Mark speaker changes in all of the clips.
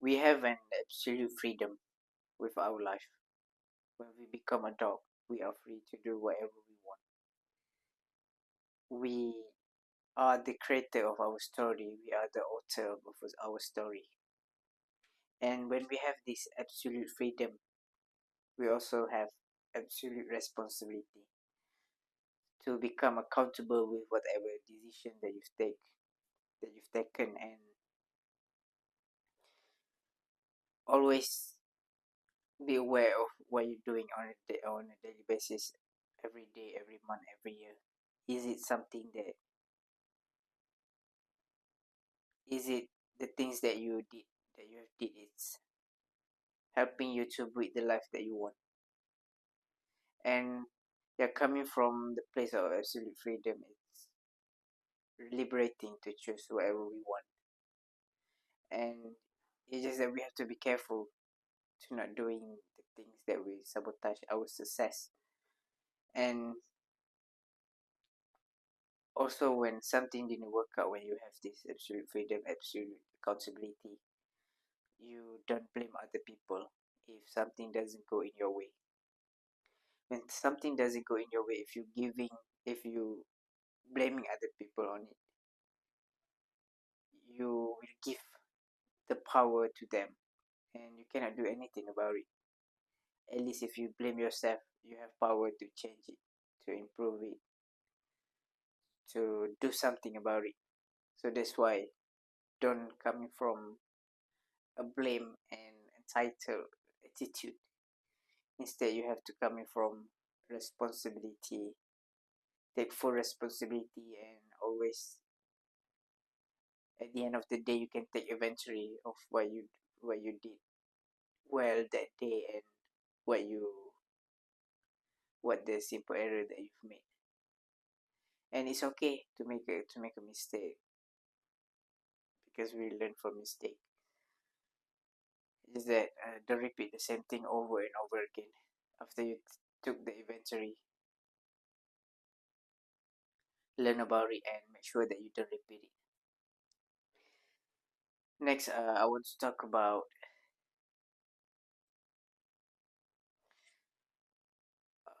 Speaker 1: We have an absolute freedom with our life. When we become a dog, we are free to do whatever we want. We are the creator of our story, we are the author of our story. And when we have this absolute freedom, we also have absolute responsibility to become accountable with whatever decision that you've taken, and always be aware of what you're doing on a daily basis, every day, every month, every year. Is it something that is it the things that you have did, it's helping you to breathe the life that you want? And yeah, coming from the place of absolute freedom, it's liberating to choose whatever we want. And it's just that we have to be careful to not doing the things that will sabotage our success. And also, when something didn't work out, when you have this absolute freedom, absolute accountability, you don't blame other people if something doesn't go in your way. When something doesn't go in your way, if you blaming other people on it, you will give the power to them, and you cannot do anything about it. At least if you blame yourself, you have power to change it, to improve it, to do something about it. So that's why don't coming from a blame and entitled attitude. Instead, you have to come in from responsibility, take full responsibility, and always at the end of the day, you can take inventory of what you did well that day, and what you what the simple error that you've made. And it's okay to make a mistake, because we learn from mistake. Is that don't repeat the same thing over and over again. After you took the inventory, learn about it and make sure that you don't repeat it. Next, I want to talk about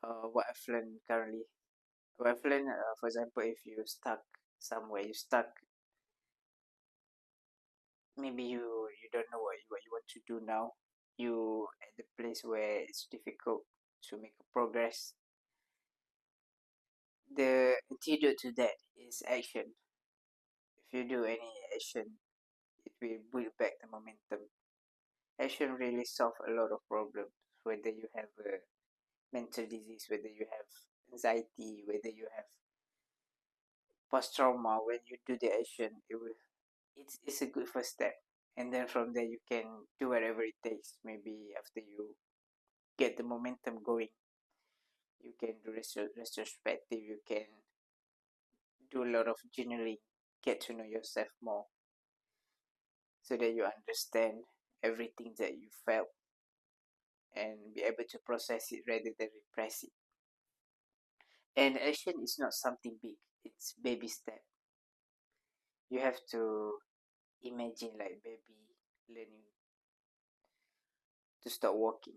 Speaker 1: what I've learned currently. What I've learned, for example, if you stuck somewhere, maybe you don't know what you want to do now. You at the place where it's difficult to make a progress. The antidote to that is action. If you do any action, it will build back the momentum. Action really solve a lot of problems, whether you have a mental disease, whether you have anxiety, whether you have post trauma. When you do the action, it's a good first step, and then from there you can do whatever it takes. Maybe after you get the momentum going, you can do retrospective, you can do a lot of journaling, get to know yourself more, so that you understand everything that you felt and be able to process it rather than repress it. And action is not something big, it's baby step. You have to imagine like baby learning to start walking.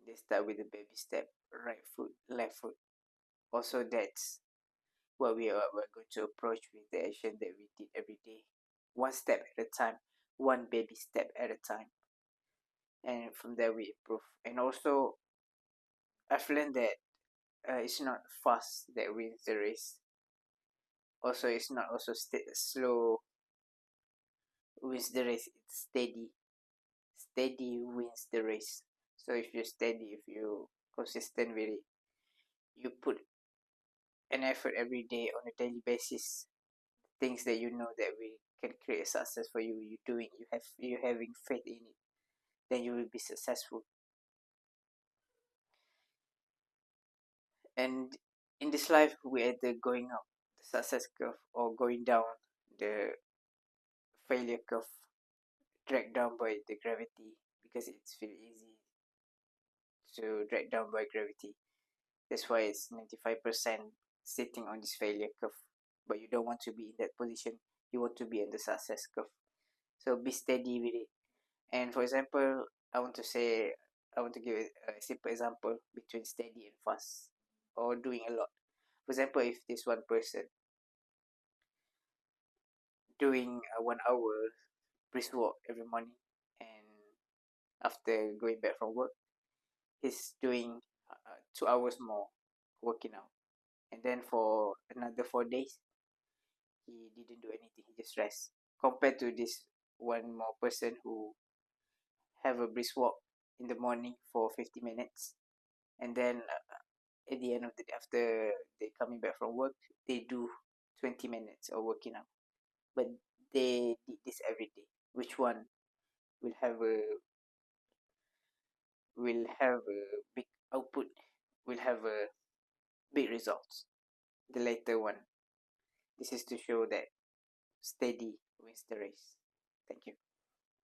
Speaker 1: They start with the baby step, right foot, left foot. Also, that's what we're going to approach with the action that we did every day. One step at a time, one baby step at a time. And from there we improve. And also, I've learned that it's not fast that wins the race. Also, it's not also slow wins the race. It's steady. Steady wins the race. So if you're steady, if you consistent with it, you put an effort every day on a daily basis, things that you know that we can create a success for you, you doing, you having faith in it, then you will be successful. And in this life, we're either going up the success curve or going down the failure curve, dragged down by the gravity, because it's feel easy to drag down by gravity. That's why it's 95% sitting on this failure curve. But you don't want to be in that position. You want to be in the success curve. So be steady with it. And for example, I want to give a simple example between steady and fast, or doing a lot. For example, if this one person doing a 1 hour brisk walk every morning, and after going back from work, he's doing 2 hours more working out, and then for another 4 days, he didn't do anything. He just rest. Compared to this one more person who have a brisk walk in the morning for 50 minutes, and then at the end of the day, after they coming back from work, they do 20 minutes of working out. But they did this every day. Which one will have a big output? Will have a big results? The later one. This is to show that steady wins the race.